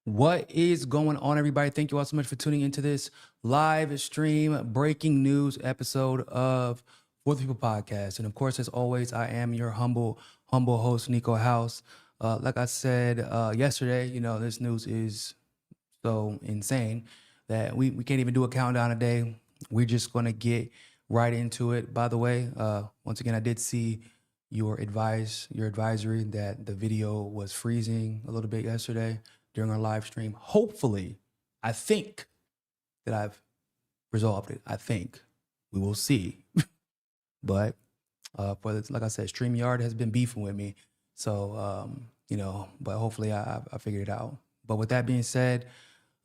What is going on, everybody? Thank you all so much for tuning into this live stream breaking news episode of For the People podcast. And of course, as always, I am your humble host, Niko House. Like I said yesterday, this news is so insane that we can't even do a countdown a day. We're just going to get right into it. By the way, once again, I did see your advisory that the video was freezing a little bit yesterday during our live stream. Hopefully, I think that I've resolved it. I think we will see. But like I said, StreamYard has been beefing with me. So, but hopefully I figured it out. But with that being said,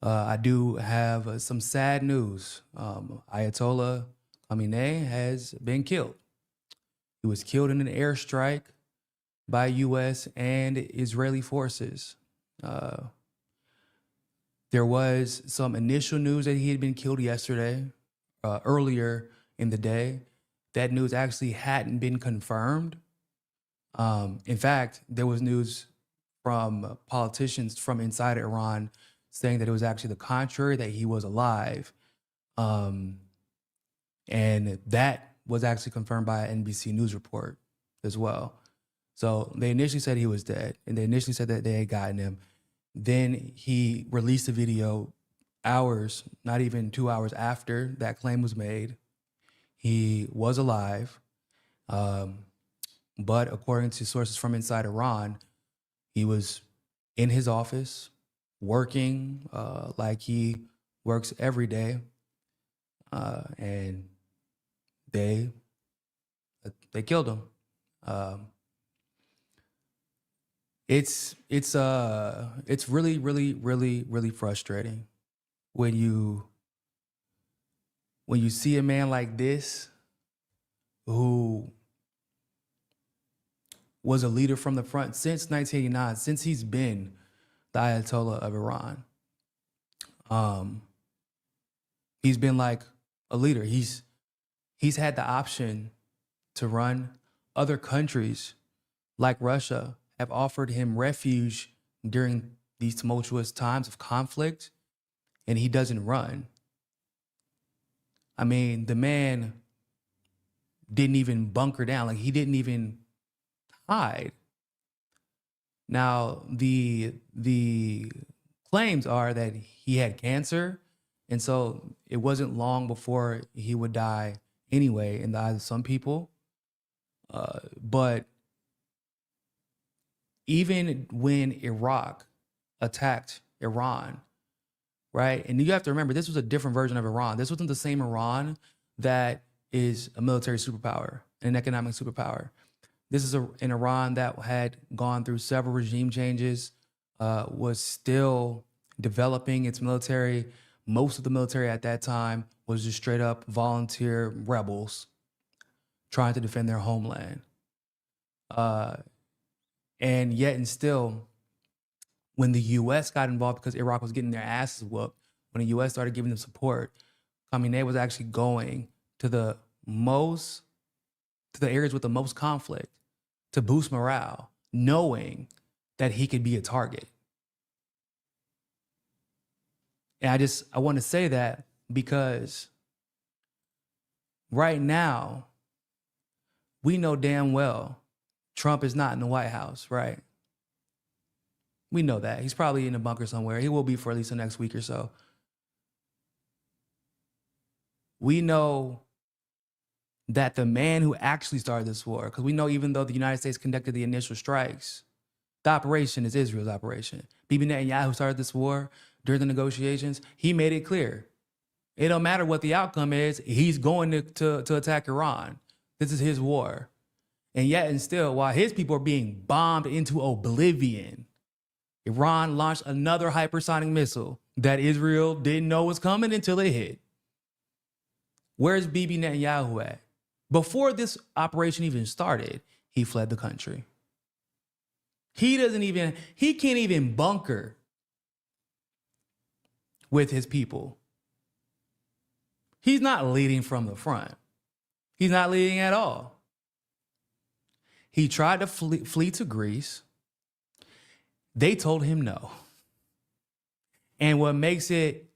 I do have some sad news. Ayatollah Khamenei has been killed. He was killed in an airstrike by U.S. and Israeli forces. There was some initial news that he had been killed yesterday, earlier in the day. That news actually hadn't been confirmed. In fact, there was news from politicians from inside Iran saying that it was actually the contrary, that he was alive. And that was actually confirmed by an NBC News report as well. So they initially said he was dead, and they initially said that they had gotten him. Then he released a video hours, not even 2 hours after that claim was made. He was alive. But according to sources from inside Iran, he was in his office working like he works every day. And they killed him. It's really, really, really, really frustrating when you see a man like this who was a leader from the front since 1989, since he's been the Ayatollah of Iran. He's been like a leader. He's had the option to run. Other countries like Russia have offered him refuge during these tumultuous times of conflict, and he doesn't run. I mean, the man didn't even bunker down. Like, he didn't even hide. Now, the claims are that he had cancer, and so it wasn't long before he would die anyway in the eyes of some people. But even when Iraq attacked Iran, right? And you have to remember, this was a different version of Iran. This wasn't the same Iran that is a military superpower and an economic superpower. This is an Iran that had gone through several regime changes, was still developing its military. Most of the military at that time was just straight up volunteer rebels trying to defend their homeland. And yet and still, when the U.S. got involved because Iraq was getting their asses whooped, when the U.S. started giving them support, Khamenei was actually going to the areas with the most conflict to boost morale, knowing that he could be a target. And I want to say that because right now, we know damn well Trump is not in the White House, right? We know that. He's probably in a bunker somewhere. He will be for at least the next week or so. We know that the man who actually started this war, because we know even though the United States conducted the initial strikes, the operation is Israel's operation. Bibi Netanyahu started this war during the negotiations. He made it clear. It don't matter what the outcome is. He's going to attack Iran. This is his war. And yet and still, while his people are being bombed into oblivion, Iran launched another hypersonic missile that Israel didn't know was coming until it hit. Where's Bibi Netanyahu at? Before this operation even started, he fled the country. He can't even bunker with his people. He's not leading from the front. He's not leading at all. He tried to flee to Greece. They told him no. And what makes it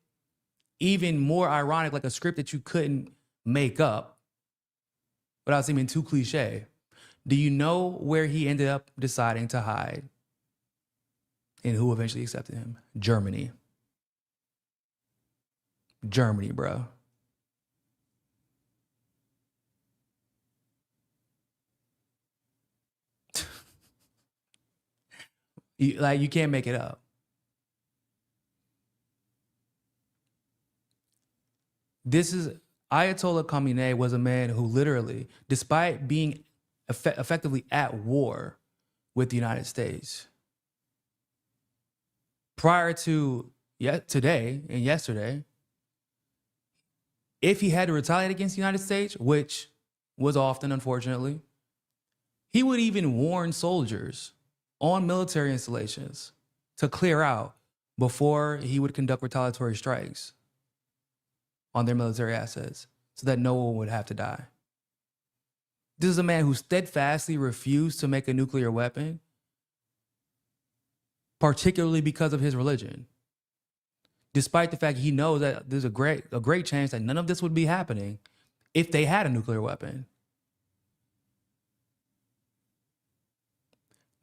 even more ironic, like a script that you couldn't make up without seeming too cliche, do you know where he ended up deciding to hide? And who eventually accepted him? Germany. Germany, bro. You can't make it up. This is Ayatollah Khamenei was a man who literally, despite being effectively at war with the United States, prior to today and yesterday, if he had to retaliate against the United States, which was often, unfortunately, he would even warn soldiers on military installations to clear out before he would conduct retaliatory strikes on their military assets so that no one would have to die. This is a man who steadfastly refused to make a nuclear weapon, particularly because of his religion. Despite the fact he knows that there's a great chance that none of this would be happening if they had a nuclear weapon.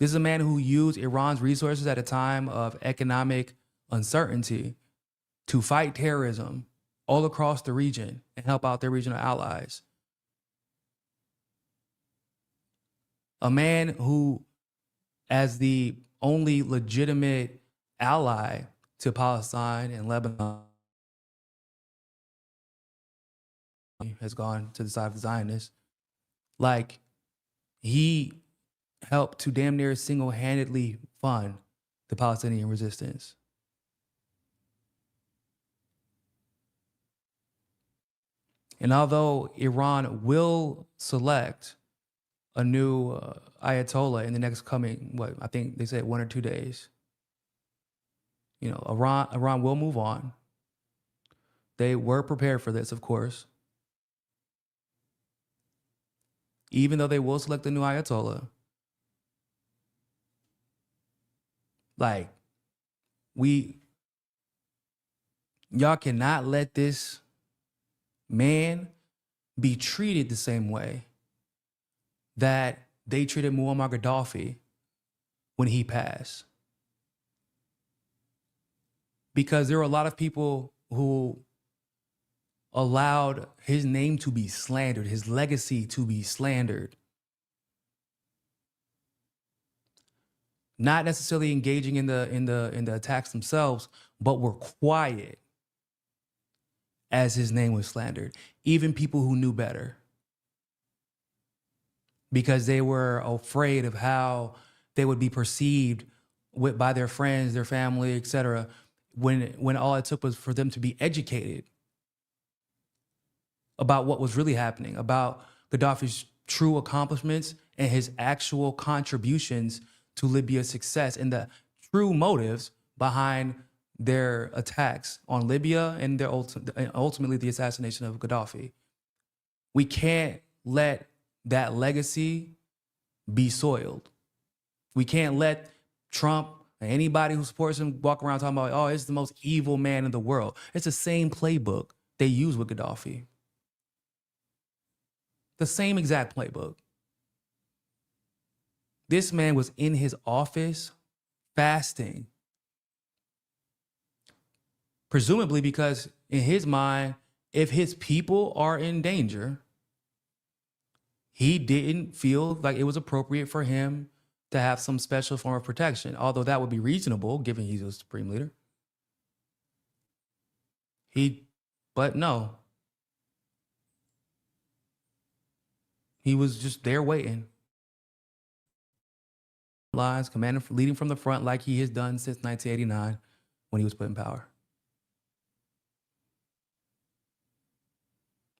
This is a man who used Iran's resources at a time of economic uncertainty to fight terrorism all across the region and help out their regional allies. A man who, as the only legitimate ally to Palestine and Lebanon, has gone to the side of the Zionists. Like, he helped to damn near single-handedly fund the Palestinian resistance. And although Iran will select a new Ayatollah in the next coming, I think they said 1 or 2 days, Iran will move on. They were prepared for this, of course. Even though they will select a new Ayatollah, y'all cannot let this man be treated the same way that they treated Muammar Gaddafi when he passed. Because there were a lot of people who allowed his name to be slandered, his legacy to be slandered. Not necessarily engaging in the attacks themselves, but were quiet as his name was slandered. Even people who knew better, because they were afraid of how they would be perceived by their friends, their family, etc. When all it took was for them to be educated about what was really happening, about Gaddafi's true accomplishments and his actual contributions to Libya's success and the true motives behind their attacks on Libya and ultimately the assassination of Gaddafi. We can't let that legacy be soiled. We can't let Trump and anybody who supports him walk around talking about, oh, it's the most evil man in the world. It's the same playbook they use with Gaddafi. The same exact playbook. This man was in his office fasting, presumably because in his mind, if his people are in danger, he didn't feel like it was appropriate for him to have some special form of protection, although that would be reasonable given he's a supreme leader. But no. He was just there waiting. Lines, leading from the front like he has done since 1989 when he was put in power.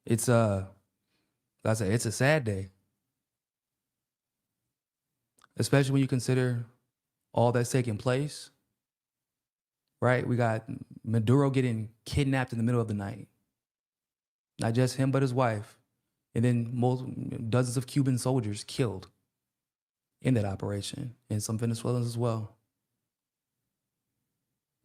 It's it's a sad day. Especially when you consider all that's taking place, right? We got Maduro getting kidnapped in the middle of the night. Not just him, but his wife. And then dozens of Cuban soldiers killed in that operation, and some Venezuelans as well.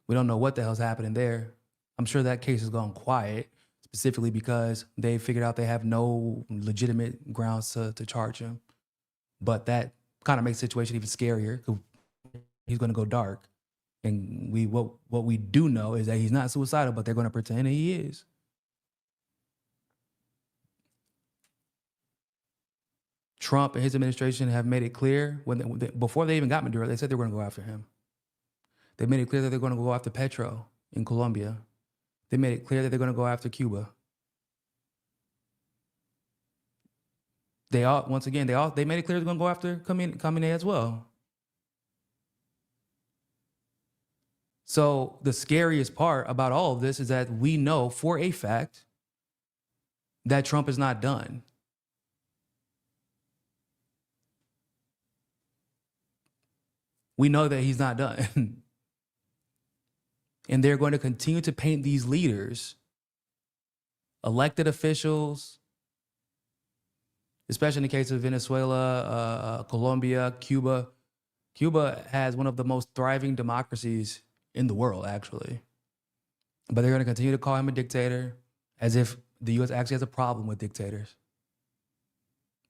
We don't know what the hell's happening there. I'm sure that case has gone quiet, specifically because they figured out they have no legitimate grounds to charge him. But that kind of makes the situation even scarier. He's going to go dark. And what we do know is that he's not suicidal, but they're going to pretend that he is. Trump and his administration have made it clear before they even got Maduro, they said they were going to go after him. They made it clear that they're going to go after Petro in Colombia. They made it clear that they're going to go after Cuba. They made it clear they're going to go after Khamenei as well. So the scariest part about all of this is that we know for a fact that Trump is not done. We know that he's not done. And they're going to continue to paint these leaders, elected officials, especially in the case of Venezuela, Colombia, Cuba. Cuba has one of the most thriving democracies in the world, actually. But they're going to continue to call him a dictator, as if the U.S. actually has a problem with dictators.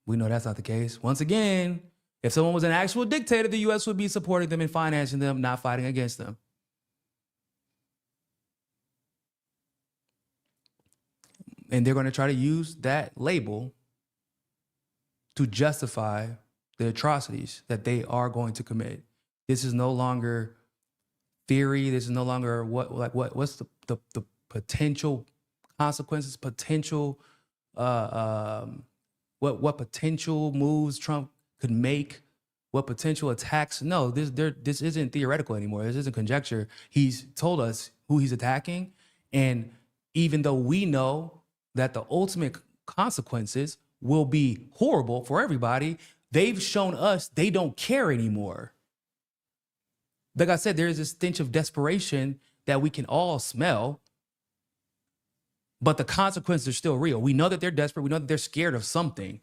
We know that's not the case. Once again, if someone was an actual dictator, the U.S. would be supporting them and financing them, not fighting against them. And they're going to try to use that label to justify the atrocities that they are going to commit. This is no longer theory. This is no longer what's the potential consequences, potential what potential moves Trump could make, what potential attacks. No, this isn't theoretical anymore. This isn't conjecture. He's told us who he's attacking, and even though we know that the ultimate consequences will be horrible for everybody, they've shown us they don't care anymore. Like I said, there is a stench of desperation that we can all smell, but the consequences are still real. We know that they're desperate. We know that they're scared of something.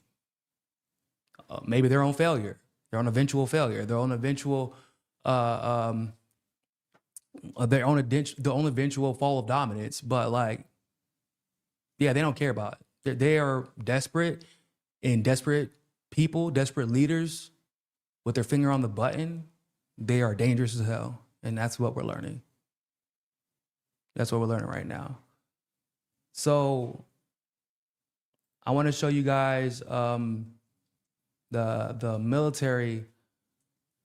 Maybe their own failure, their own eventual failure, their own eventual eventual fall of dominance. But yeah, they don't care about it. They are desperate, and desperate people, desperate leaders with their finger on the button, they are dangerous as hell. And that's what we're learning. That's what we're learning right now. So I want to show you guys the military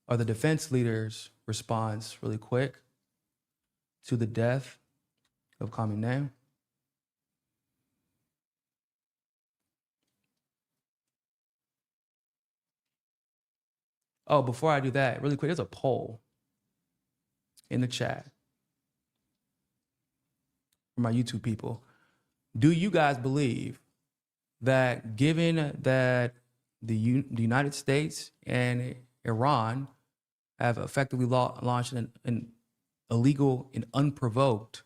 or the defense leaders' response really quick to the death of Khamenei. Oh, before I do that, really quick, there's a poll in the chat for my YouTube people. Do you guys believe that given that the United States and Iran have effectively launched an illegal and unprovoked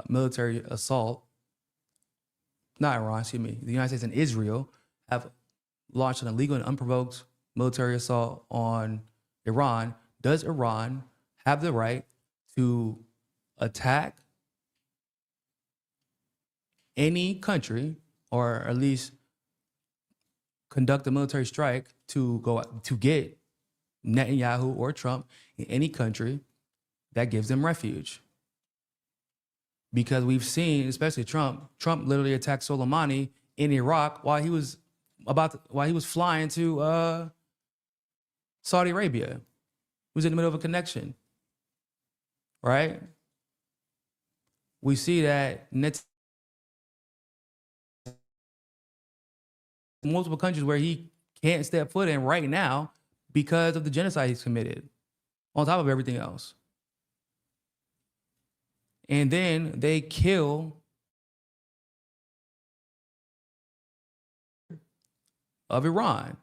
military assault, not Iran, excuse me, the United States and Israel have launched an illegal and unprovoked military assault on Iran, does Iran have the right to attack any country, or at least conduct a military strike to get Netanyahu or Trump in any country that gives them refuge? Because we've seen, especially Trump literally attacked Soleimani in Iraq while he was flying to Saudi Arabia. He was in the middle of a connection, right? We see that multiple countries where he can't step foot in right now because of the genocide he's committed, on top of everything else. And then they kill of Iran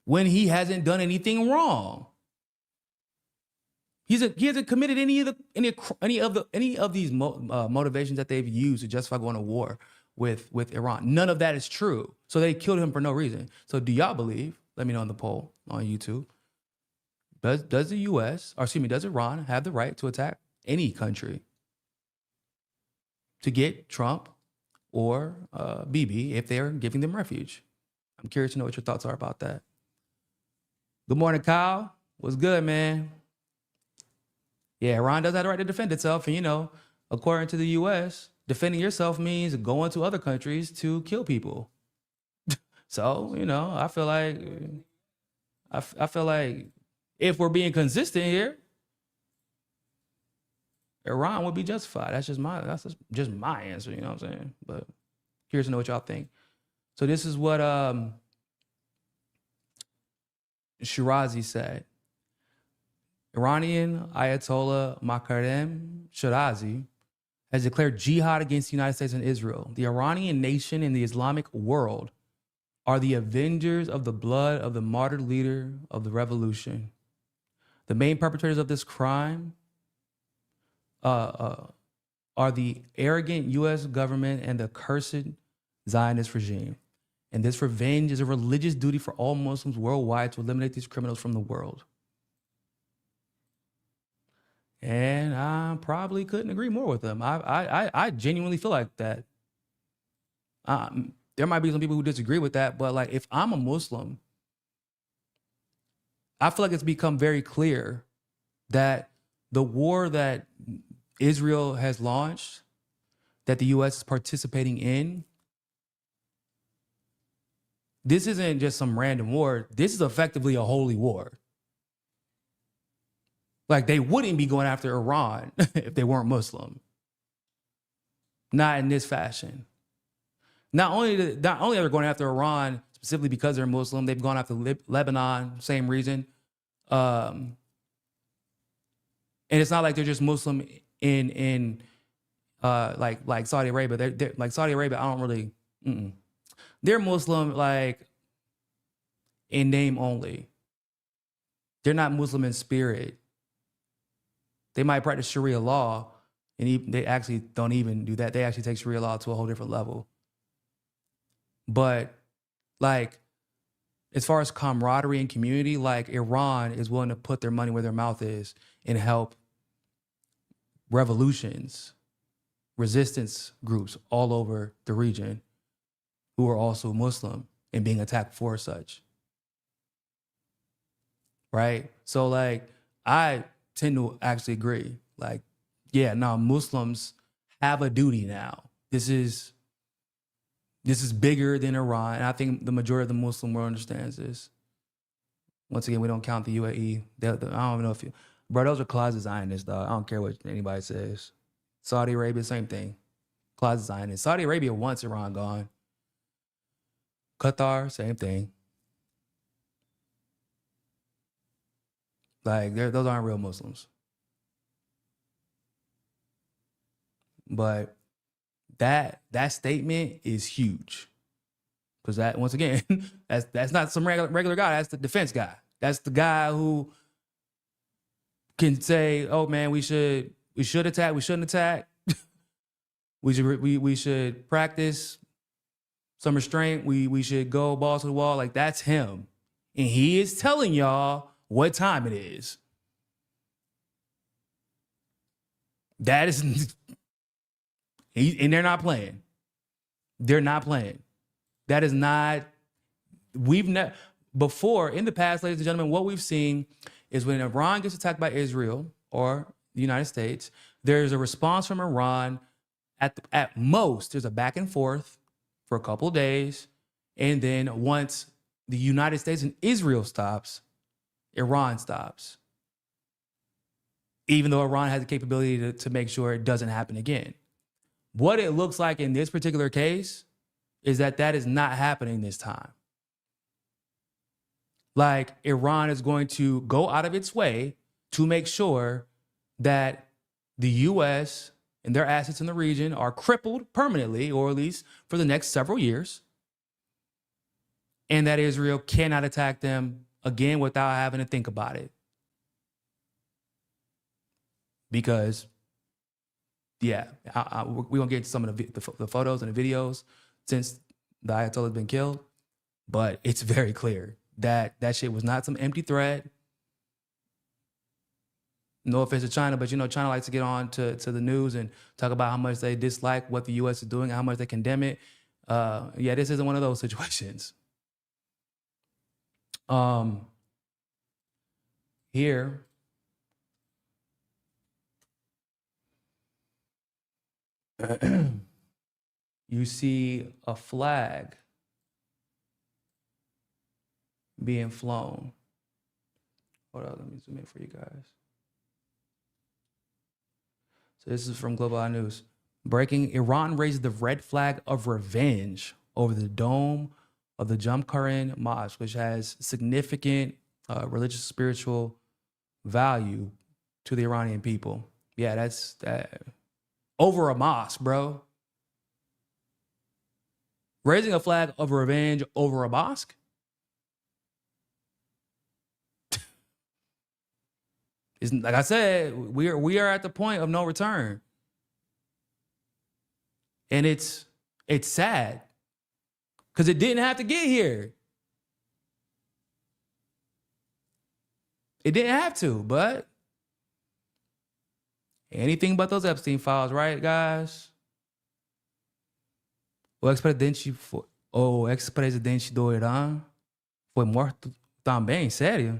when he hasn't done anything wrong. He hasn't committed any of these motivations that they've used to justify going to war with Iran. None of that is true. So they killed him for no reason. So do y'all believe? Let me know on the poll on YouTube. Does the U.S., or excuse me, does Iran have the right to attack any country to get Trump or Bibi if they're giving them refuge? I'm curious to know what your thoughts are about that. Good morning, Kyle. What's good, man? Yeah, Iran does have the right to defend itself. And, you know, according to the U.S., defending yourself means going to other countries to kill people. So, you know, I feel like if we're being consistent here, Iran would be justified. That's just my answer, you know what I'm saying? But curious to know what y'all think. So this is what Shirazi said. Iranian Ayatollah Makarem Shirazi has declared jihad against the United States and Israel. The Iranian nation and the Islamic world are the avengers of the blood of the martyred leader of the revolution. The main perpetrators of this crime are the arrogant U.S. government and the cursed Zionist regime. And this revenge is a religious duty for all Muslims worldwide to eliminate these criminals from the world. And I probably couldn't agree more with them. I genuinely feel like that. There might be some people who disagree with that, but like if I'm a Muslim, I feel like it's become very clear that the war that Israel has launched, that the U.S. is participating in, this isn't just some random war. This is effectively a holy war. Like they wouldn't be going after Iran if they weren't Muslim. Not in this fashion. Not only are they going after Iran specifically because they're Muslim, they've gone after Lebanon, same reason. And it's not like they're just Muslim in like Saudi Arabia. They're like Saudi Arabia. I don't really. They're Muslim like in name only. They're not Muslim in spirit. They might practice Sharia law, and they actually don't even do that. They actually take Sharia law to a whole different level. But like, as far as camaraderie and community, like Iran is willing to put their money where their mouth is and help revolutions, resistance groups all over the region who are also Muslim and being attacked for such. Right? So like, I tend to actually agree. Like, yeah, no, Muslims have a duty now. This is bigger than Iran. And I think the majority of the Muslim world understands this. Once again, we don't count the UAE. I don't even know if you, bro, those are closet Zionists, dog. I don't care what anybody says. Saudi Arabia, same thing. Closet Zionists. Saudi Arabia wants Iran gone. Qatar, same thing. Like, those aren't real Muslims. But that statement is huge. Because that, once again, that's not some regular guy. That's the defense guy. That's the guy who can say, "Oh man, we should attack. We shouldn't attack. we should practice some restraint. We should go balls to the wall." Like that's him, and he is telling y'all what time it is. That is, and they're not playing. They're not playing. That is not, we've never, before, in the past, ladies and gentlemen, what we've seen is when Iran gets attacked by Israel or the United States, there's a response from Iran. At most, there's a back and forth for a couple of days. And then once the United States and Israel stops, Iran stops. Even though Iran has the capability to make sure it doesn't happen again. What it looks like in this particular case is that is not happening this time. Like Iran is going to go out of its way to make sure that the U.S. and their assets in the region are crippled permanently, or at least for the next several years, and that Israel cannot attack them again without having to think about it. Because, yeah, we're going to get some of the photos and the videos since the Ayatollah has been killed, but it's very clear that that shit was not some empty threat. No offense to China, but China likes to get on to the news and talk about how much they dislike what the U.S. is doing, how much they condemn it. Yeah, this isn't one of those situations. Here, you see a flag being flown. Hold on, let me zoom in for you guys. So this is from Global Eye News. Breaking, Iran raises the red flag of revenge over the dome of the Jamkarin Mosque, which has significant religious, spiritual value to the Iranian people. Yeah, that's that. Over a mosque, bro. Raising a flag of revenge over a mosque? Like I said, we are at the point of no return. And it's sad because it didn't have to get here. It didn't have to, but anything but those Epstein files, right, guys? O ex-presidente do Irã foi morto também, sério?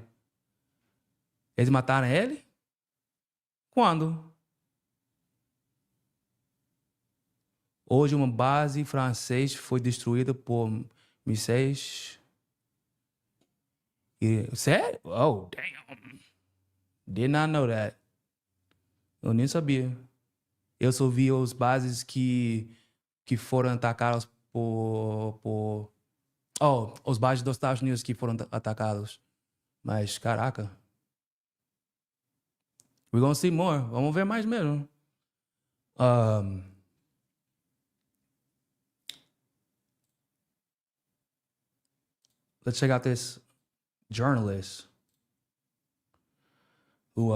Eles mataram ele? Quando? Hoje uma base francesa foi destruída por mísseis. Sério? Oh, damn. Did not know that. Eu nem sabia. Eu só vi as bases que foram atacadas por... Oh, os bases dos Estados Unidos que foram atacados. Mas, caraca. We're gonna see more. Vamos ver mais mesmo. Let's check out this journalist who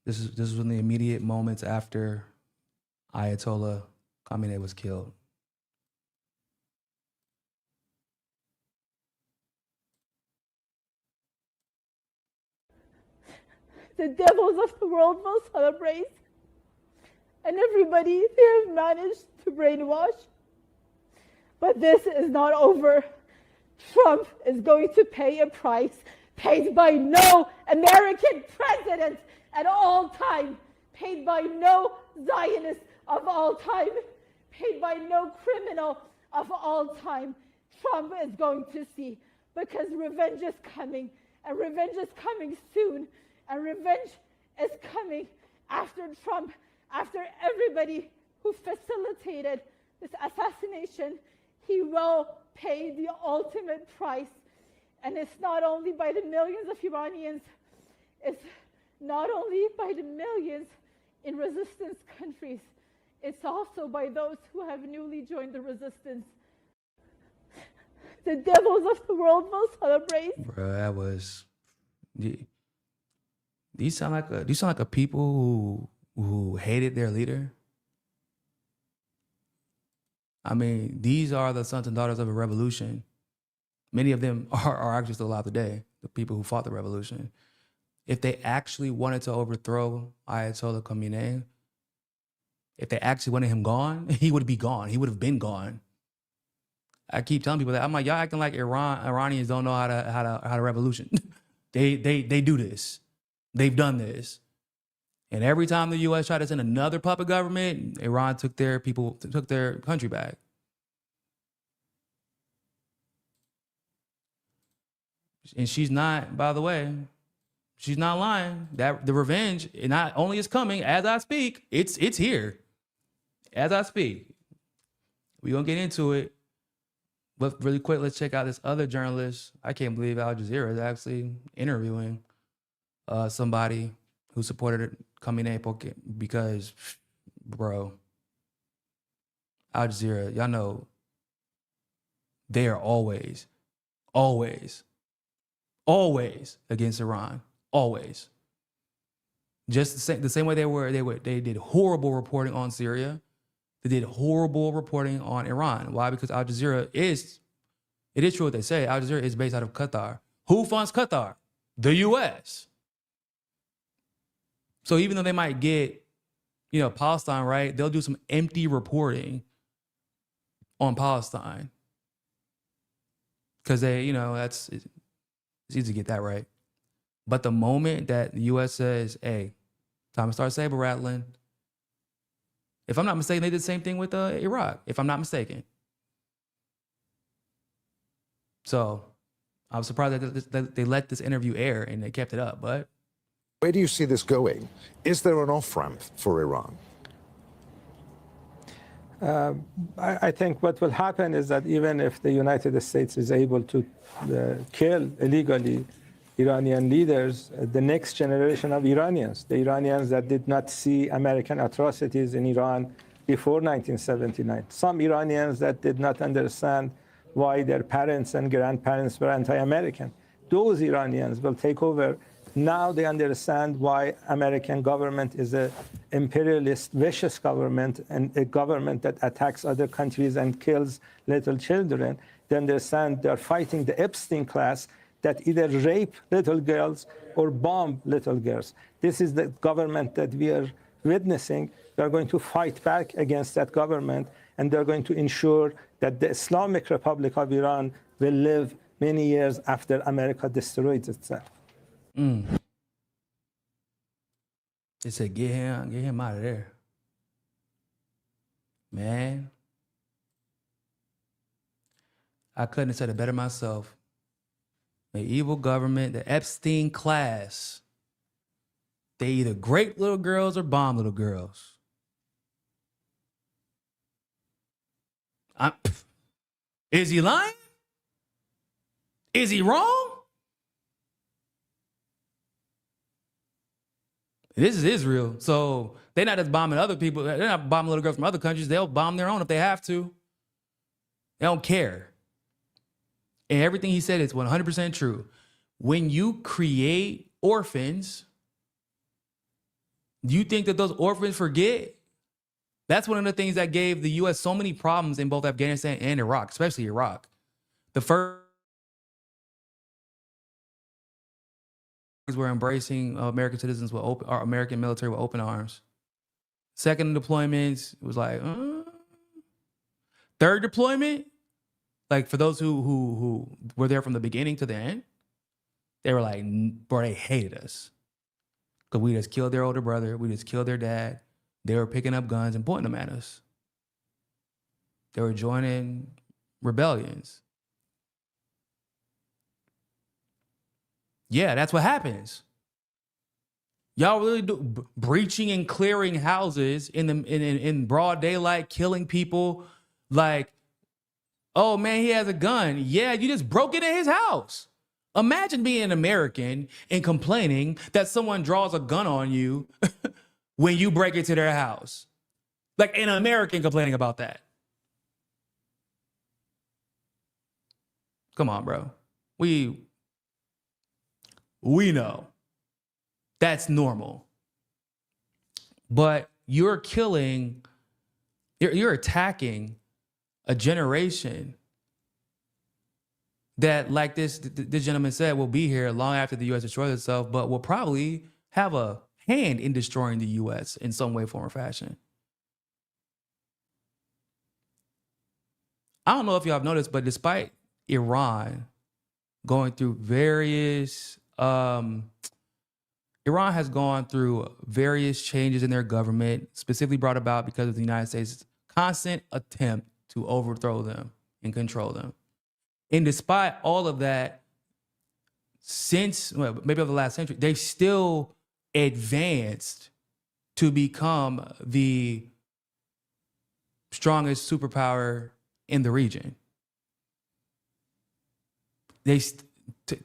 this is in the immediate moments after Ayatollah Khamenei was killed. The devils of the world will celebrate, and everybody they have managed to brainwash. But this is not over. Trump is going to pay a price paid by no American president at all time, paid by no Zionist of all time, paid by no criminal of all time. Trump is going to see, because revenge is coming, and revenge is coming soon, and revenge is coming after Trump, after everybody who facilitated this assassination. He will pay the ultimate price. And it's not only by the millions of Iranians, it's not only by the millions in resistance countries, it's also by those who have newly joined the resistance. The devils of the world will celebrate. Bro, that was... These sound like a people who hated their leader. I mean, these are the sons and daughters of a revolution. Many of them are actually still alive today, the people who fought the revolution. If they actually wanted to overthrow Ayatollah Khamenei, if they actually wanted him gone, he would be gone. He would have been gone. I keep telling people that. I'm like, y'all acting like Iranians don't know how to revolution. They do this. They've done this. And every time the U.S. tried to send another puppet government, Iran took their country back. And she's not, by the way, she's not lying. That the revenge, it not only is coming as I speak, it's here. As I speak. We're gonna get into it. But really quick, let's check out this other journalist. I can't believe Al Jazeera is actually interviewing somebody who supported Khamenei, because, bro, Al Jazeera, y'all know, they are always against Iran, always. Just the same way they did horrible reporting on Syria, they did horrible reporting on Iran. Why? Because Al Jazeera it is true what they say. Al Jazeera is based out of Qatar. Who funds Qatar? The U.S. So even though they might get, Palestine right, they'll do some empty reporting on Palestine because they, it's easy to get that right. But the moment that the U.S. says, "Hey, time to start saber rattling," if I'm not mistaken, they did the same thing with Iraq. If I'm not mistaken, so I was surprised that they let this interview air and they kept it up. But where do you see this going? Is there an off-ramp for Iran? I think what will happen is that even if the United States is able to kill illegally Iranian leaders, the next generation of Iranians, the Iranians that did not see American atrocities in Iran before 1979, some Iranians that did not understand why their parents and grandparents were anti-American, those Iranians will take over. Now they understand why American government is an imperialist, vicious government and a government that attacks other countries and kills little children. They understand they're fighting the Epstein class that either rape little girls or bomb little girls. This is the government that we are witnessing. They're going to fight back against that government, and they're going to ensure that the Islamic Republic of Iran will live many years after America destroys itself. they said, get him out of there. Man, I couldn't have said it better myself. The evil government, the Epstein class, they either grape little girls or bomb little girls. Is he lying? Is he wrong? This is Israel, so they're not just bombing other people. They're not bombing little girls from other countries. They'll bomb their own if they have to. They don't care. And everything he said is 100% true. When you create orphans, do you think that those orphans forget? That's one of the things that gave the U.S. so many problems in both Afghanistan and Iraq, especially Iraq. The first were embracing American citizens with open, or American military with open arms. Second deployments, it was like, third deployment, like for those who were there from the beginning to the end, they were like, bro, they hated us. Because we just killed their older brother. We just killed their dad. They were picking up guns and pointing them at us. They were joining rebellions. Yeah, that's what happens. Y'all really do breaching and clearing houses in broad daylight, killing people. Like, oh man, he has a gun. Yeah, you just broke into his house. Imagine being an American and complaining that someone draws a gun on you when you break into their house. Like an American complaining about that. Come on, bro. We know that's normal. But you're killing, you're attacking a generation that, like this gentleman said, will be here long after the U.S. destroys itself, but will probably have a hand in destroying the U.S. in some way, form, or fashion. I don't know if y'all have noticed, but despite Iran going through various, Iran has gone through various changes in their government, specifically brought about because of the United States' constant attempt to overthrow them and control them. And despite all of that, since maybe over the last century, they've still advanced to become the strongest superpower in the region.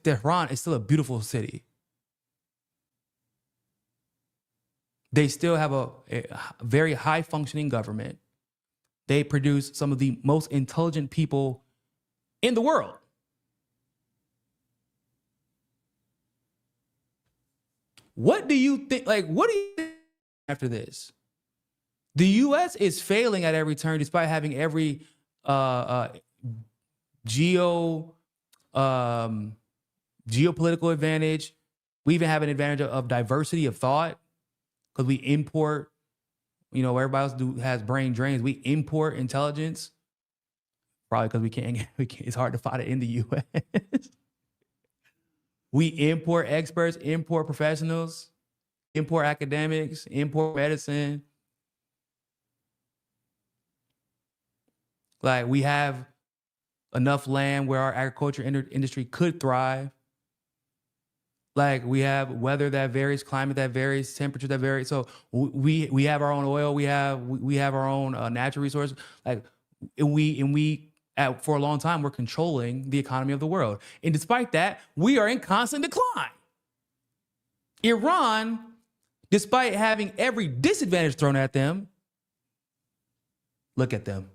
Tehran is still a beautiful city. They still have a very high functioning government. They produce some of the most intelligent people in the world. What do you think? Like, what do you think after this? The U.S. is failing at every turn, despite having every geopolitical advantage. We even have an advantage of diversity of thought. because we import, you know, everybody else has brain drains. We import intelligence, probably because we can't, it's hard to find it in the U.S. We import experts, import professionals, import academics, import medicine. Like, we have enough land where our agriculture industry could thrive. Like, we have weather that varies, climate that varies, temperature that varies. So we have our own oil. We have our own natural resources. Like, for a long time, we're controlling the economy of the world. And despite that, we are in constant decline. Iran, despite having every disadvantage thrown at them, look at them,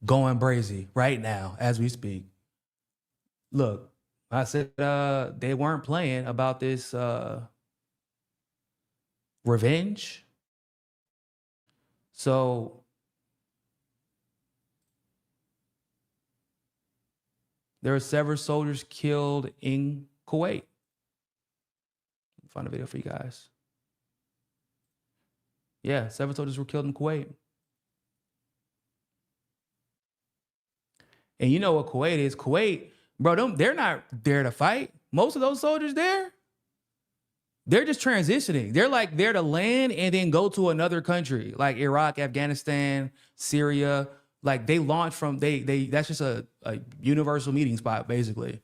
going brazy right now as we speak. Look, I said they weren't playing about this revenge. So there were several soldiers killed in Kuwait. Find a video for you guys. Yeah, several soldiers were killed in Kuwait. And you know what Kuwait is? Kuwait, bro, they're not there to fight. Most of those soldiers there, they're just transitioning. They're like there to land and then go to another country, like Iraq, Afghanistan, Syria. Like, they launch from, that's just a universal meeting spot, basically.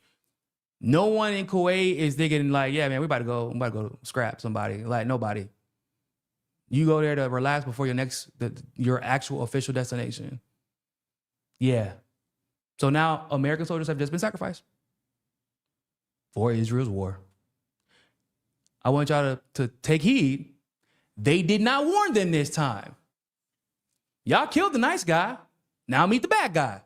No one in Kuwait is thinking like, yeah, man, I'm about to go scrap somebody. Like, nobody. You go there to relax before your actual official destination. Yeah. So now American soldiers have just been sacrificed for Israel's war. I want y'all to take heed. They did not warn them this time. Y'all killed the nice guy. Now meet the bad guy.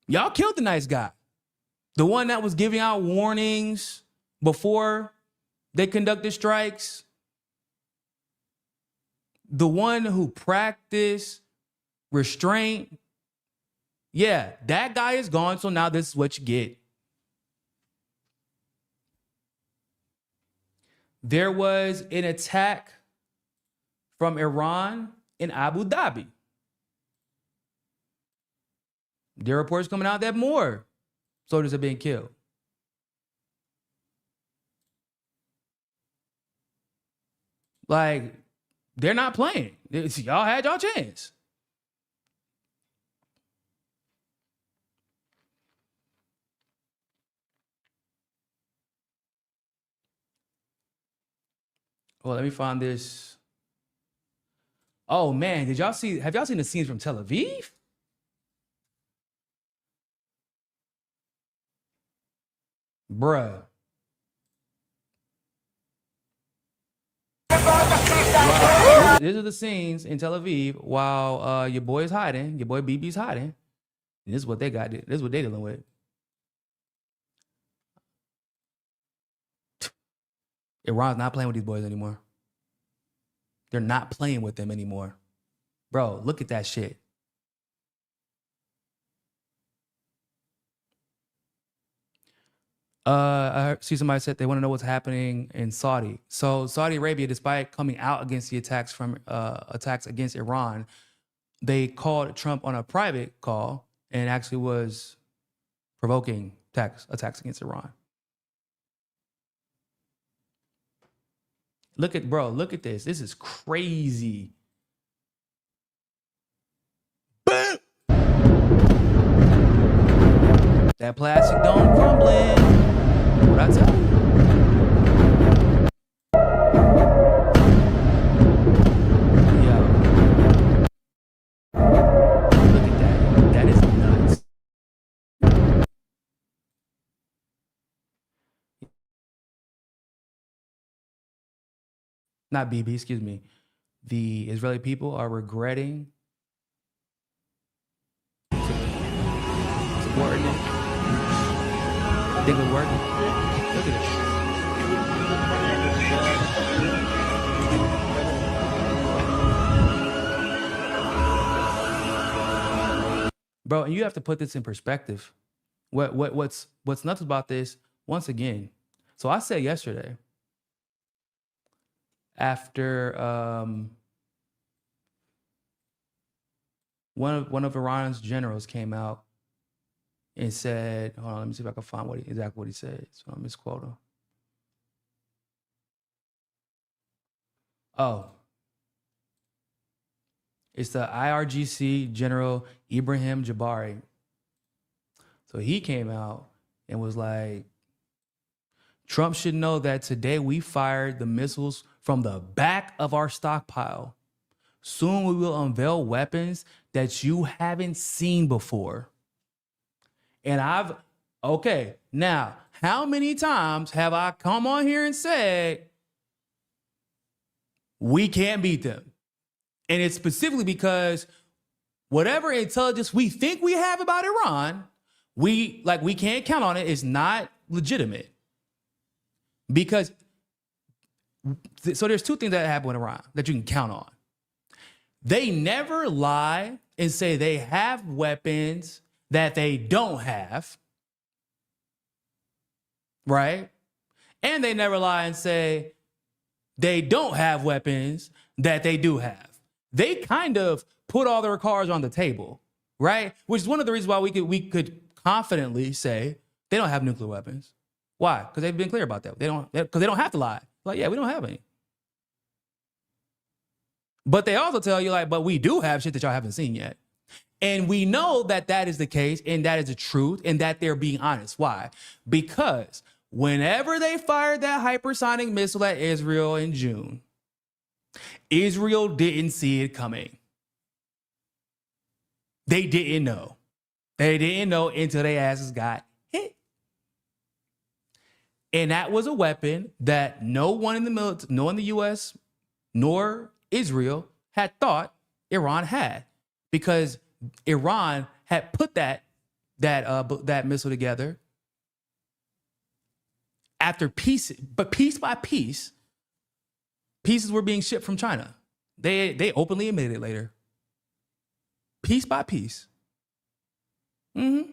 Y'all killed the nice guy. The one that was giving out warnings before they conducted strikes. The one who practiced restraint. Yeah, that guy is gone, so now this is what you get. There was an attack from Iran in Abu Dhabi. There are reports coming out that more soldiers have been killed. Like, they're not playing. Y'all had y'all chance. Well, let me find this. Oh man, have y'all seen the scenes from Tel Aviv? Bruh. Wow. These are the scenes in Tel Aviv while your boy is hiding, your boy BB's hiding. And this is what they got. This is what they're dealing with. Iran's not playing with these boys anymore. They're not playing with them anymore. Bro, look at that shit. I see somebody said they want to know what's happening in Saudi. So Saudi Arabia, despite coming out against the attacks against Iran, they called Trump on a private call and actually was provoking attacks against Iran. Look at this. This is crazy. Boom! That plastic dome crumbling. What I tell you? Yo. Look at that. That is nuts. Not BB, excuse me. The Israeli people are regretting supporting it. Think it's working. Look at it. Bro, and you have to put this in perspective. What's nuts about this, once again. So I said yesterday, after one of Iran's generals came out and said, hold on, let me see if I can find exactly what he said. So I misquote him. Oh, it's the IRGC General Ibrahim Jabari. So he came out and was like, Trump should know that today we fired the missiles from the back of our stockpile. Soon we will unveil weapons that you haven't seen before. And okay, now, how many times have I come on here and said, we can't beat them? And it's specifically because whatever intelligence we think we have about Iran, we can't count on it. It's not legitimate. Because, so there's two things that happen with Iran that you can count on. They never lie and say they have weapons that they don't have, right? And they never lie and say they don't have weapons that they do have. They kind of put all their cards on the table, right? Which is one of the reasons why we could confidently say they don't have nuclear weapons. Why? Because they've been clear about that. Because they don't have to lie. Like, yeah, we don't have any. But they also tell you, like, but we do have shit that y'all haven't seen yet. And we know that that is the case, and that is the truth, and that they're being honest. Why? Because whenever they fired that hypersonic missile at Israel in June, Israel didn't see it coming. They didn't know. They didn't know until their asses got hit. And that was a weapon that no one in the military, no one in the U.S., nor Israel had thought Iran had, because Iran had put that missile together after piece by piece. Pieces were being shipped from China. They openly admitted it later. Piece by piece. Mm-hmm.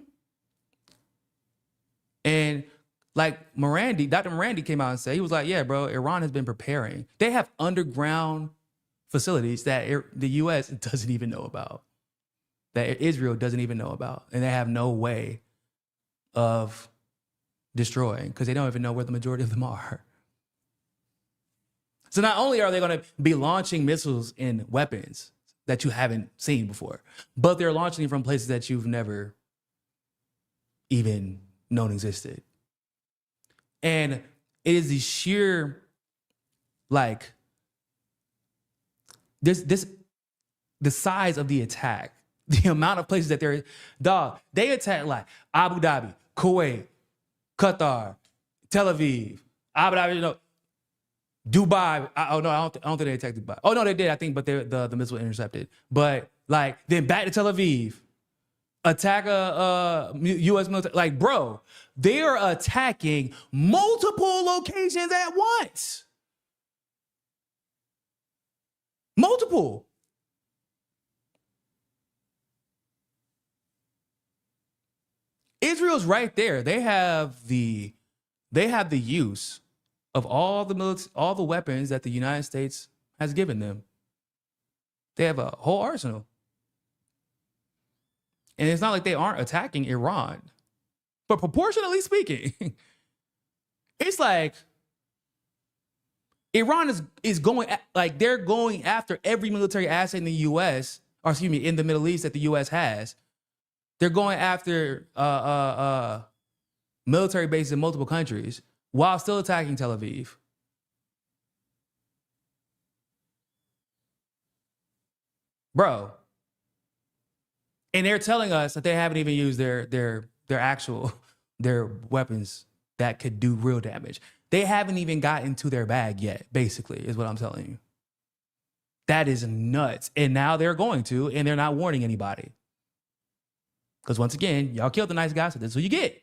And like Dr. Morandi came out and said, he was like, yeah, bro, Iran has been preparing. They have underground facilities that the U.S. doesn't even know about, that Israel doesn't even know about, and they have no way of destroying because they don't even know where the majority of them are. So not only are they going to be launching missiles and weapons that you haven't seen before, but they're launching from places that you've never even known existed. And it is the sheer, like, the size of the attack, the amount of places that they attack like Abu Dhabi, Kuwait, Qatar, Tel Aviv, Abu Dhabi, Dubai. I don't think they attacked Dubai. Oh no, they did, I think, but the missile intercepted. But like then back to Tel Aviv, attack a U.S. military. Like, bro, they are attacking multiple locations at once. Multiple. Israel's right there. They have the use of all the weapons that the United States has given them. They have a whole arsenal. And it's not like they aren't attacking Iran. But proportionally speaking, it's like Iran is going, like, they're going after every military asset in the U.S., or excuse me, in the Middle East that the U.S. has. They're going after military bases in multiple countries while still attacking Tel Aviv. Bro. And they're telling us that they haven't even used their weapons that could do real damage. They haven't even gotten to their bag yet, basically, is what I'm telling you. That is nuts. And now they're going to, and they're not warning anybody. Because once again, y'all killed the nice guy, so this is what you get.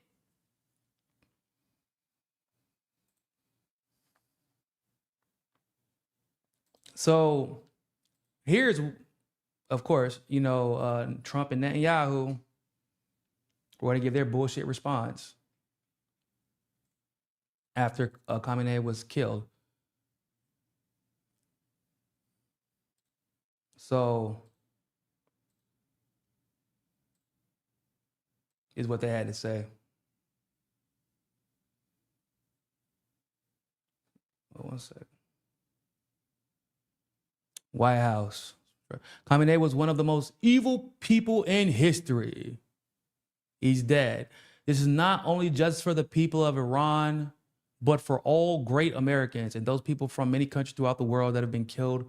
So here's, of course, Trump and Netanyahu were going to give their bullshit response after Khamenei was killed. So is what they had to say. Oh, 1 second. White House. Khamenei was one of the most evil people in history. He's dead. This is not only just for the people of Iran, but for all great Americans and those people from many countries throughout the world that have been killed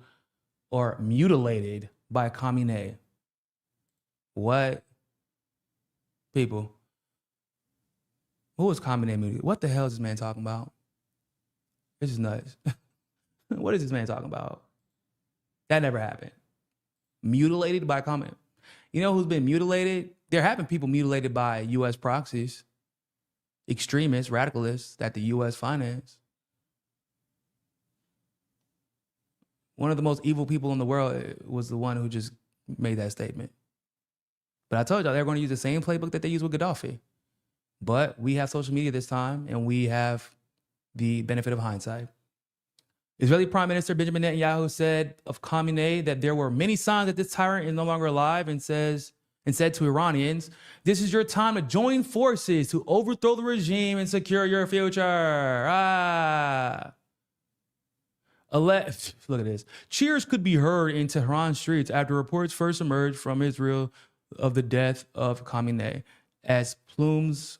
or mutilated by Khamenei. What? People. Who is Khamenei mutilated? What the hell is this man talking about? This is nuts. What is this man talking about? That never happened. Mutilated by Khamenei. You know who's been mutilated? There have been people mutilated by U.S. proxies, extremists, radicalists that the U.S. finance. One of the most evil people in the world was the one who just made that statement. But I told y'all they're going to use the same playbook that they used with Gaddafi. But we have social media this time, and we have the benefit of hindsight. Israeli Prime Minister Benjamin Netanyahu said of Khamenei that there were many signs that this tyrant is no longer alive, and said to Iranians, "This is your time to join forces to overthrow the regime and secure your future." Look at this. Cheers could be heard in Tehran streets after reports first emerged from Israel of the death of Khamenei, as plumes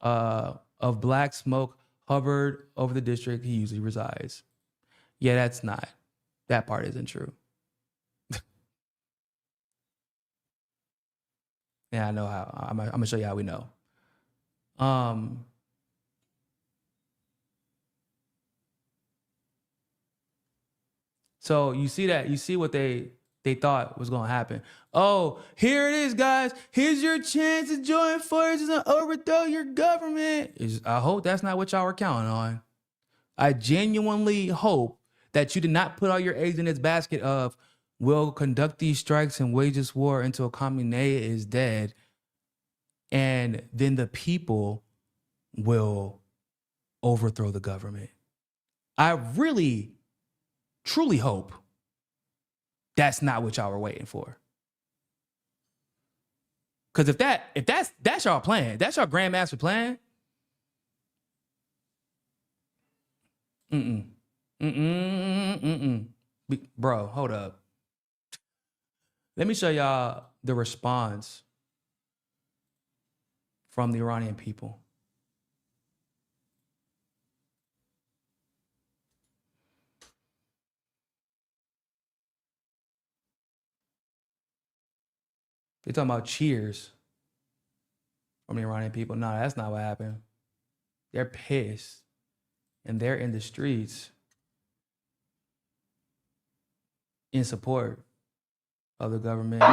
of black smoke hovered over the district he usually resides. Yeah, that part isn't true. Yeah, I know how. I'm gonna show you how we know. So you see what they thought was gonna happen. Oh, here it is, guys. Here's your chance to join forces and overthrow your government. I hope that's not what y'all were counting on. I genuinely hope that you did not put all your eggs in this basket of, we'll conduct these strikes and wage this war until Khamenei is dead, and then the people will overthrow the government. I really, truly hope that's not what y'all were waiting for. Because if that's y'all plan, that's y'all grandmaster plan. Bro, hold up. Let me show y'all the response from the Iranian people. They talking about cheers from the Iranian people. No, that's not what happened. They're pissed. And they're in the streets in support of the government.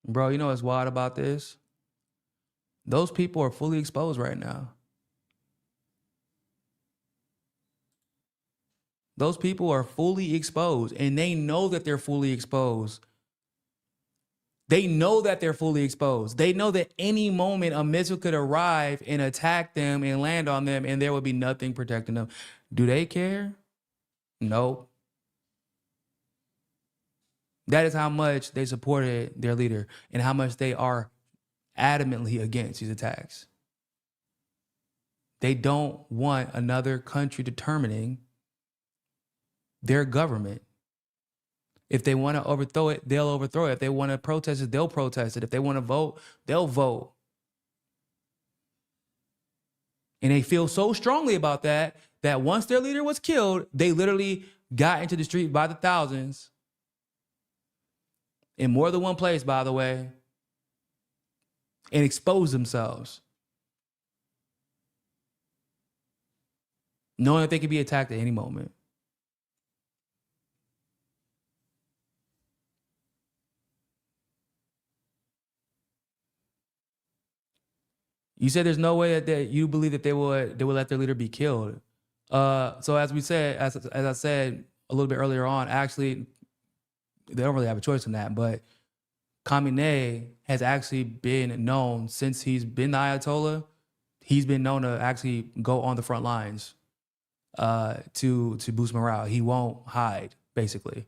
Bro, you know what's wild about this? Those people are fully exposed right now. Those people are fully exposed, and they know that they're fully exposed. They know that they're fully exposed. They know that any moment a missile could arrive and attack them and land on them, and there would be nothing protecting them. Do they care? No. That is how much they supported their leader and how much they are adamantly against these attacks. They don't want another country determining their government. If they want to overthrow it, they'll overthrow it. If they want to protest it, they'll protest it. If they want to vote, they'll vote. And they feel so strongly about that once their leader was killed, they literally got into the street by the thousands. In more than one place, by the way, and expose themselves, knowing that they could be attacked at any moment. You said there's no way that you believe that they would let their leader be killed. So as we said, as I said a little bit earlier on, actually, they don't really have a choice in that. But Khamenei has actually been known since he's been the Ayatollah. He's been known to actually go on the front lines to boost morale. He won't hide, basically.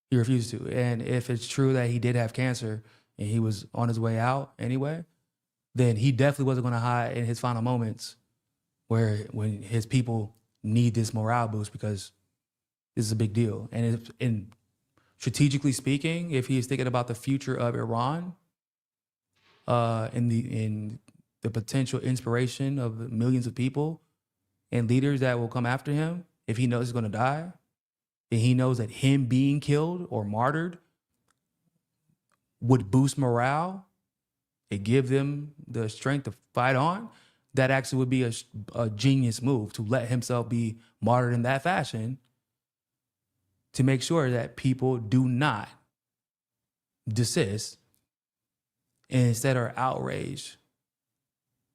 He refused to. And if it's true that he did have cancer and he was on his way out anyway, then he definitely wasn't going to hide in his final moments when his people need this morale boost, because this is a big deal. And strategically speaking, if he's thinking about the future of Iran, in the potential inspiration of millions of people and leaders that will come after him, if he knows he's going to die, and he knows that him being killed or martyred would boost morale and give them the strength to fight on, that actually would be a genius move to let himself be martyred in that fashion, to make sure that people do not desist and instead are outraged,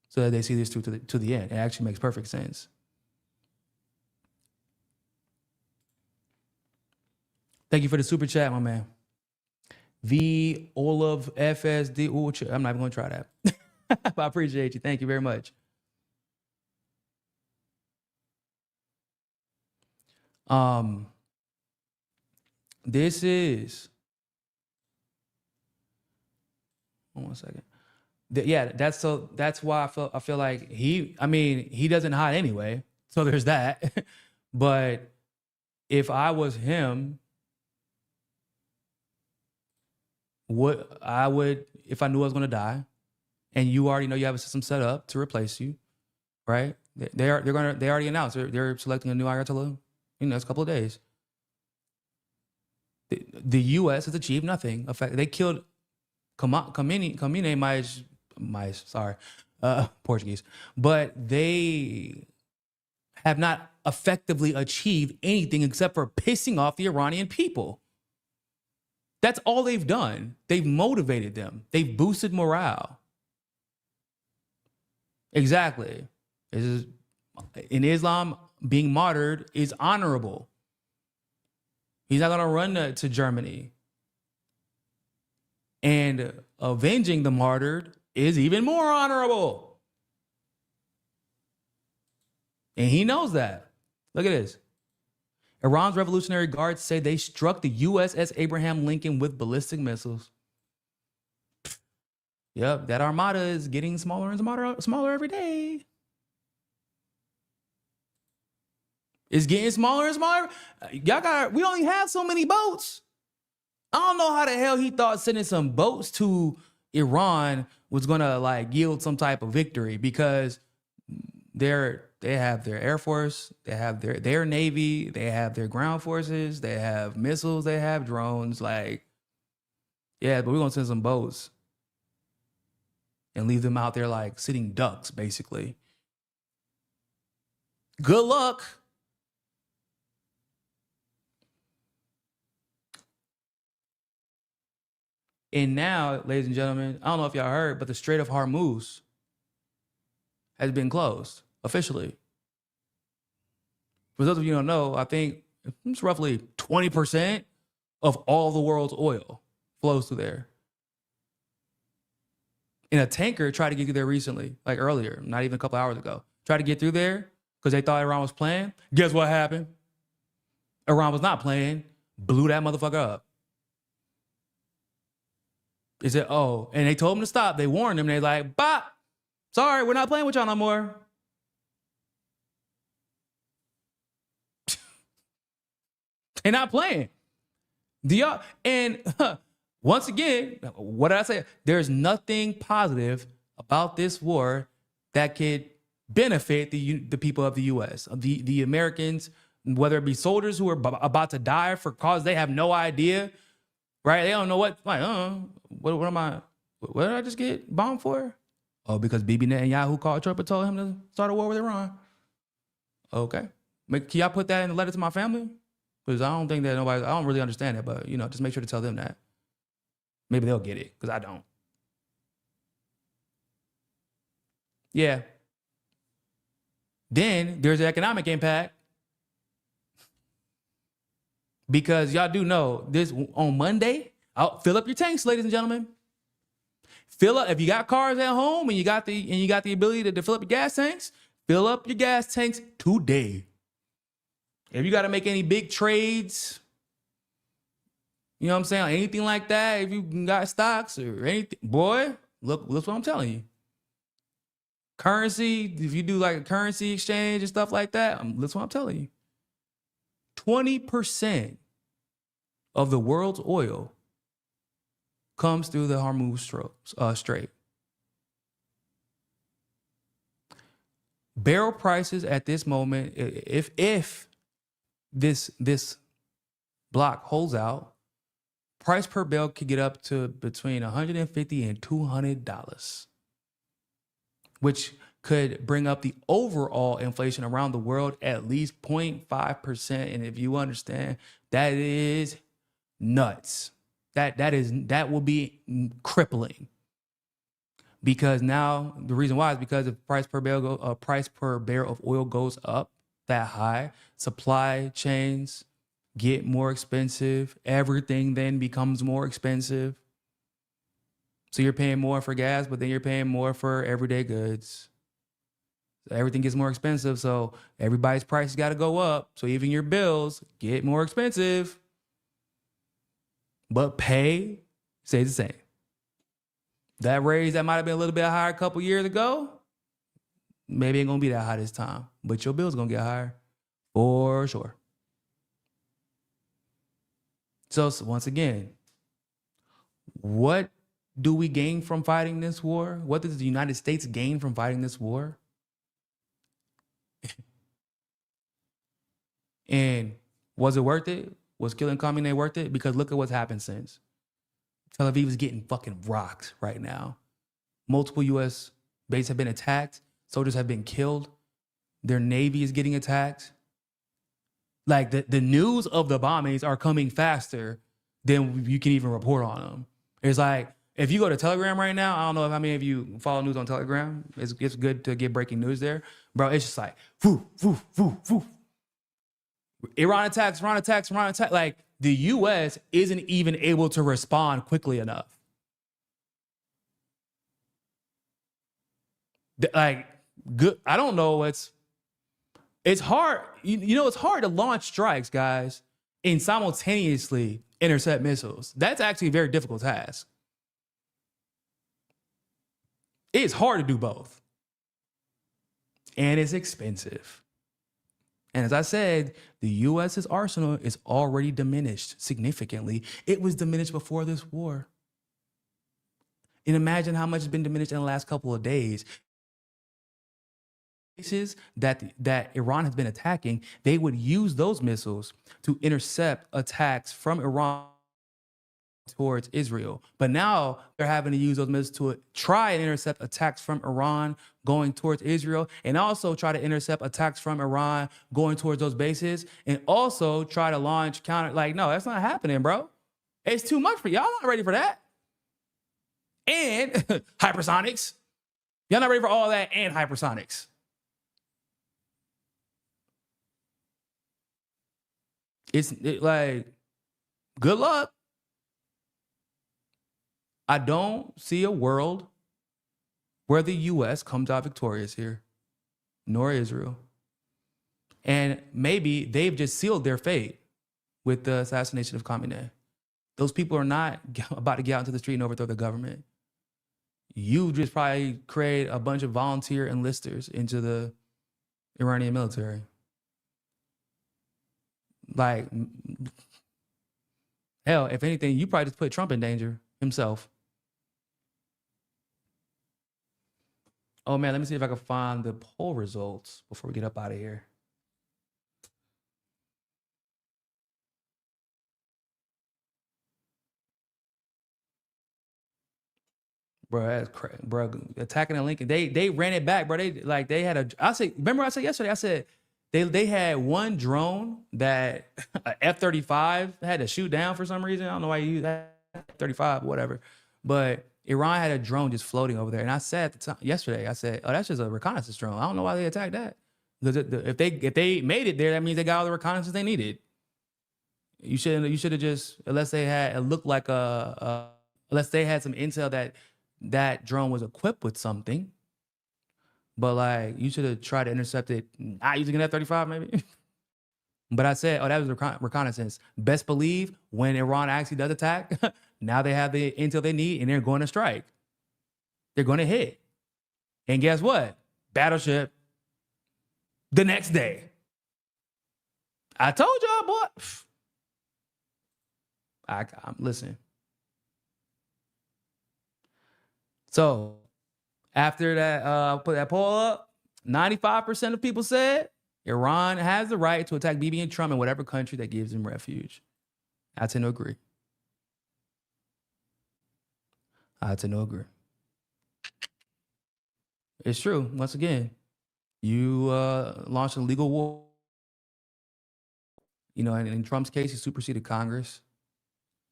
so that they see this through to the end. It actually makes perfect sense. Thank you for the super chat, my man. V Olav FSD. Ooh, I'm not even going to try that. But I appreciate you. Thank you very much. This is, one second. Yeah, that's why I feel like he doesn't hide anyway. So there's that. But if I was him, if I knew I was going to die, and you already know you have a system set up to replace you, right? They already announced they're selecting a new Ayatollah in the next couple of days. The U.S. has achieved nothing. In fact, they killed Khamenei, Portuguese, but they have not effectively achieved anything except for pissing off the Iranian people. That's all they've done. They've motivated them. They've boosted morale. Exactly. In Islam, being martyred is honorable. He's not going to run to Germany. And avenging the martyred is even more honorable. And he knows that. Look at this. Iran's Revolutionary Guards say they struck the USS Abraham Lincoln with ballistic missiles. Yep, that armada is getting smaller and smaller every day. It's getting smaller and smaller. We only have so many boats. I don't know how the hell he thought sending some boats to Iran was gonna yield some type of victory, because they have their Air Force, they have their Navy, they have their ground forces, they have missiles, they have drones. Yeah, but we're gonna send some boats and leave them out there sitting ducks, basically. Good luck. And now, ladies and gentlemen, I don't know if y'all heard, but the Strait of Hormuz has been closed officially. For those of you who don't know, I think it's roughly 20% of all the world's oil flows through there. And a tanker tried to get through there recently, earlier, not even a couple hours ago. Tried to get through there because they thought Iran was playing. Guess what happened? Iran was not playing, blew that motherfucker up. They said, oh, and they told him to stop. They warned him. They're like, bop, sorry, we're not playing with y'all no more. They're not playing. Once again, what did I say? There's nothing positive about this war that could benefit the people of the U.S., the Americans, whether it be soldiers who are about to die for cause they have no idea, right? They don't know what did I just get bombed for? Oh, because Bibi Netanyahu called Trump and told him to start a war with Iran. Okay. Can y'all put that in the letter to my family? Because I don't really understand it, but just make sure to tell them that. Maybe they'll get it, because I don't. Yeah. Then there's the economic impact. Because y'all do know this on Monday, fill up your tanks, ladies and gentlemen. Fill up if you got cars at home and you got the ability to fill up your gas tanks, fill up your gas tanks today. If you got to make any big trades, you know what I'm saying? Anything like that, if you got stocks or anything, boy, look what I'm telling you. Currency, if you do like a currency exchange and stuff like that, that's what I'm telling you. 20% of the world's oil comes through the Hormuz Strait. Barrel prices at this moment, if this block holds out, price per barrel could get up to between $150 and $200, which could bring up the overall inflation around the world at least 0.5%. And if you understand, that is nuts. That will be crippling. Because now the reason why is because if price per barrel of oil goes up that high, supply chains get more expensive. Everything then becomes more expensive. So you're paying more for gas, but then you're paying more for everyday goods. Everything gets more expensive, so everybody's prices got to go up. So even your bills get more expensive, but pay stays the same. That raise that might have been a little bit higher a couple years ago, maybe ain't gonna be that high this time, but your bill's gonna get higher for sure. So once again, what do we gain from fighting this war? What does the United States gain from fighting this war? And was it worth it? Was killing Khamenei worth it? Because look at what's happened since. Tel Aviv is getting fucking rocked right now. Multiple U.S. bases have been attacked. Soldiers have been killed. Their Navy is getting attacked. Like the news of the bombings are coming faster than you can even report on them. It's like, if you go to Telegram right now, I don't know how many of you follow news on Telegram. It's good to get breaking news there. Bro, it's just like, whoo, whoo, whoo, whoo. Iran attacks. Like, the U.S. isn't even able to respond quickly enough. Like, good. I don't know it's hard. You know, it's hard to launch strikes, guys, and simultaneously intercept missiles. That's actually a very difficult task. It's hard to do both. And it's expensive. And as I said, the U.S.'s arsenal is already diminished significantly. It was diminished before this war. And imagine how much has been diminished in the last couple of days. Places that Iran has been attacking, they would use those missiles to intercept attacks from Iran towards Israel. But now they're having to use those missiles to try and intercept attacks from Iran going towards Israel, and also try to intercept attacks from Iran going towards those bases, and also try to launch counter. Like, no, that's not happening, bro. It's too much for y'all. Not ready for that. And hypersonics. Y'all not ready for all that and hypersonics. It's like, good luck. I don't see a world where the U.S. comes out victorious here, nor Israel. And maybe they've just sealed their fate with the assassination of Khamenei. Those people are not about to get out into the street and overthrow the government. You just probably create a bunch of volunteer enlisters into the Iranian military. Like, hell, if anything, you probably just put Trump in danger himself. Oh man, let me see if I can find the poll results before we get up out of here. Bro, that's crazy. Bro, attacking in Lincoln. They ran it back, bro. They had a, remember I said yesterday, I said they had one drone that a F-35 had to shoot down for some reason. I don't know why you use that F-35, whatever. But Iran had a drone just floating over there. And I said at the time, yesterday, I said, oh, that's just a reconnaissance drone. I don't know why they attacked that. Because if they made it there, that means they got all the reconnaissance they needed. You should have just, unless they had, it looked like unless they had some intel that drone was equipped with something. But like, you should have tried to intercept it, not using an F-35 maybe. But I said, oh, that was reconnaissance. Best believe when Iran actually does attack, now they have the intel they need and they're going to strike. They're going to hit. And guess what? Battleship the next day. I told y'all, boy. Listen. So after that, put that poll up, 95% of people said Iran has the right to attack Bibi and Trump in whatever country that gives them refuge. I tend to agree. It's true. Once again, you launched a legal war. You know, in Trump's case, he superseded Congress.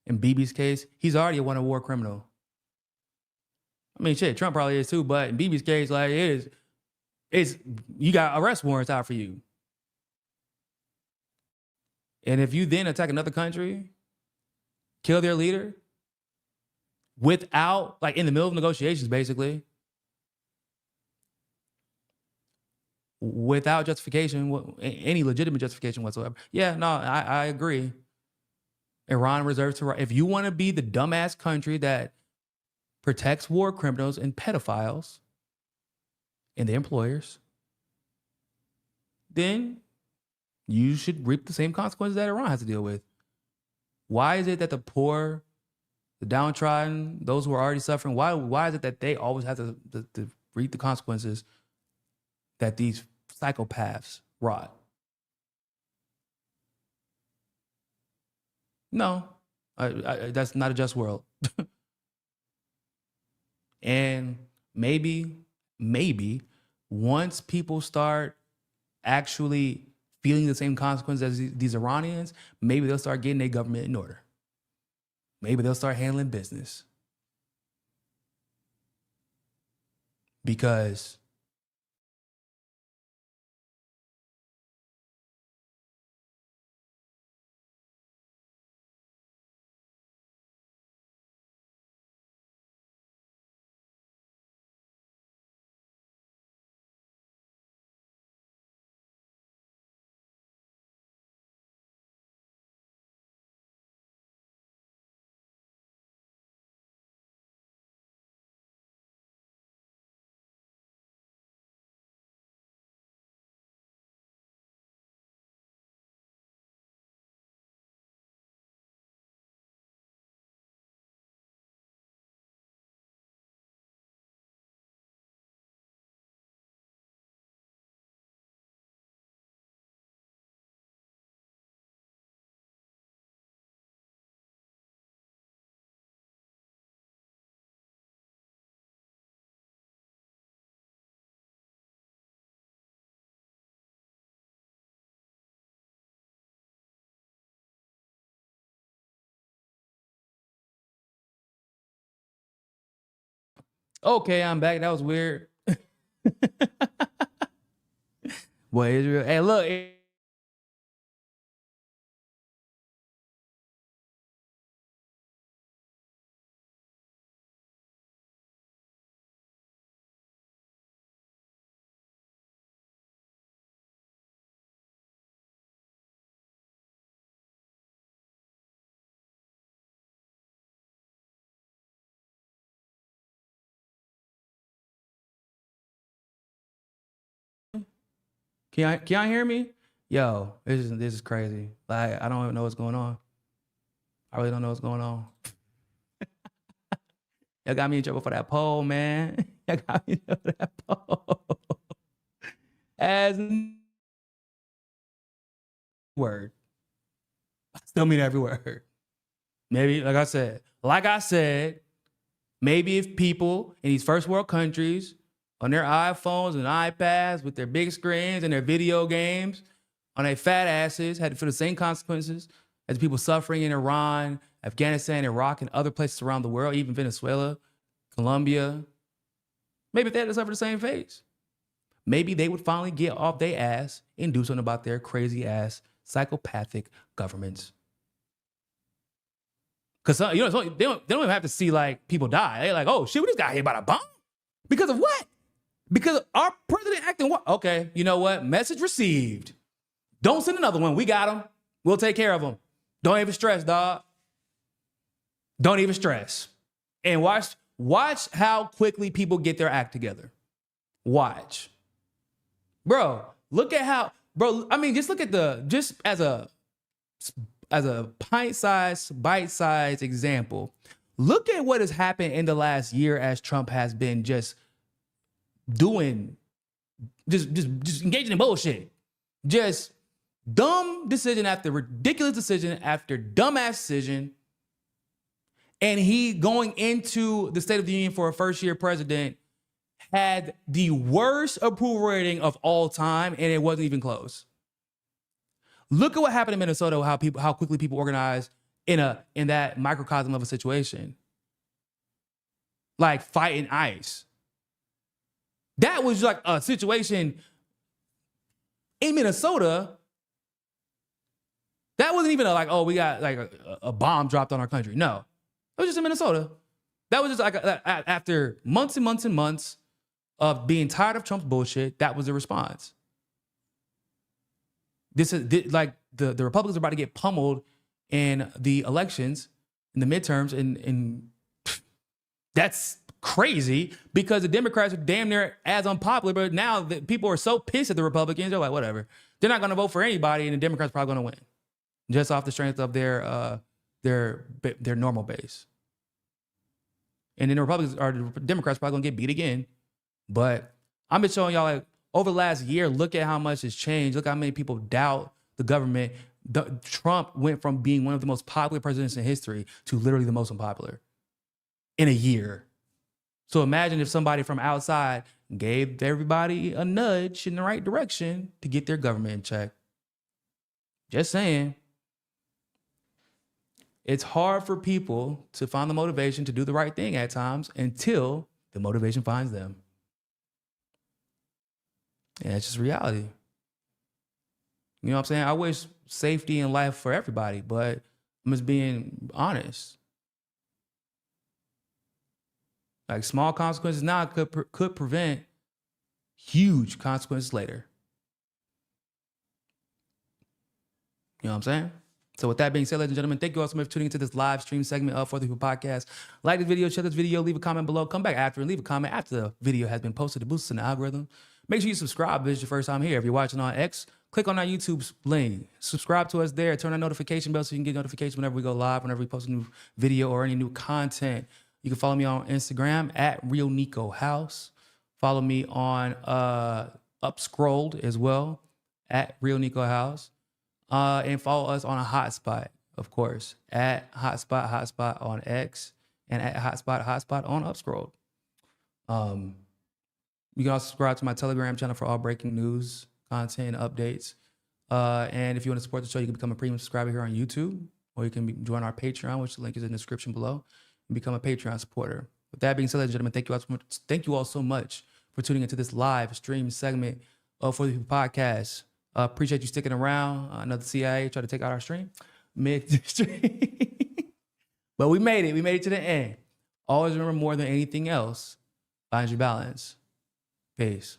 In Bibi's case, he's already a war criminal. I mean, shit, Trump probably is too, but in Bibi's case, like, it's you got arrest warrants out for you. And if you then attack another country, kill their leader, without, like, in the middle of negotiations, basically, without justification, any legitimate justification whatsoever. Yeah, no, I agree. Iran reserves the right. If you want to be the dumbass country that protects war criminals and pedophiles and their employers, then you should reap the same consequences that Iran has to deal with. Why is it that the poor, the downtrodden, those who are already suffering, why is it that they always have to reap the consequences that these psychopaths wrought? No, that's not a just world. And maybe once people start actually feeling the same consequences as these Iranians, maybe they'll start getting their government in order. Maybe they'll start handling business. Because okay, I'm back. That was weird. Boy, Israel. Hey, look. Can y'all hear me? Yo, this is crazy. Like, I don't even know what's going on. I really don't know what's going on. Y'all got me in trouble for that poll, man. Y'all got me in trouble for that poll. As word. I still mean every word. Maybe, like I said, maybe if people in these first world countries on their iPhones and iPads with their big screens and their video games on their fat asses had to feel the same consequences as people suffering in Iran Afghanistan, Iraq, and other places around the world, even Venezuela, Colombia, maybe if they had to suffer the same fate, maybe they would finally get off their ass and do something about their crazy ass psychopathic governments. Because they don't even have to see like people die. They're like, oh shit, we just got hit by a bomb. Because of what? Because our president acting what? Okay, you know what? Message received. Don't send another one. We got him. We'll take care of him. Don't even stress, dog. Don't even stress. And watch how quickly people get their act together. Watch. Bro, look at how, just look at just as a pint-sized, bite-sized example, look at what has happened in the last year as Trump has been just engaging in bullshit. Just dumb decision after ridiculous decision after dumbass decision. And he going into the State of the Union for a first-year president had the worst approval rating of all time, and it wasn't even close. Look at what happened in Minnesota, how quickly people organized in that microcosm of a situation. Like fighting ICE. That was like a situation in Minnesota. That wasn't even we got like a bomb dropped on our country. No, it was just in Minnesota. That was just like after months and months and months of being tired of Trump's bullshit, that was the response. This is like the Republicans are about to get pummeled in the elections, in the midterms, and that's crazy because the Democrats are damn near as unpopular, but now that people are so pissed at the Republicans, they're like, whatever. They're not going to vote for anybody, and the Democrats are probably going to win just off the strength of their normal base. And then the Democrats probably going to get beat again. But I'm just showing y'all, like, over the last year, look at how much has changed. Look how many people doubt the government. Trump went from being one of the most popular presidents in history to literally the most unpopular in a year. So imagine if somebody from outside gave everybody a nudge in the right direction to get their government in check. Just saying. It's hard for people to find the motivation to do the right thing at times until the motivation finds them. And it's just reality. You know what I'm saying? I wish safety in life for everybody, but I'm just being honest. Like small consequences now could prevent huge consequences later. You know what I'm saying? So with that being said, ladies and gentlemen, thank you all so much for tuning into this live stream segment of For the People podcast. Like this video, share this video, leave a comment below, come back after and leave a comment after the video has been posted to boost us in the algorithm. Make sure you subscribe if it's your first time here. If you're watching on X, click on our YouTube link. Subscribe to us there. Turn on notification bell so you can get notifications whenever we go live, whenever we post a new video or any new content. You can follow me on Instagram at Real Niko House. Follow me on Upscrolled as well at Real Niko House. And follow us on a hotspot, of course, at hotspot on X and at hotspot on Upscrolled. You can also subscribe to my Telegram channel for all breaking news, content, and updates. And if you want to support the show, you can become a premium subscriber here on YouTube, or you can join our Patreon, which the link is in the description below, and become a Patreon supporter. With that being said, ladies and gentlemen, thank you all so much for tuning into this live stream segment of For the People podcast. Appreciate you sticking around. Another CIA tried to take out our stream mid-stream. But we made it. We made it to the end. Always remember, more than anything else, find your balance. Peace.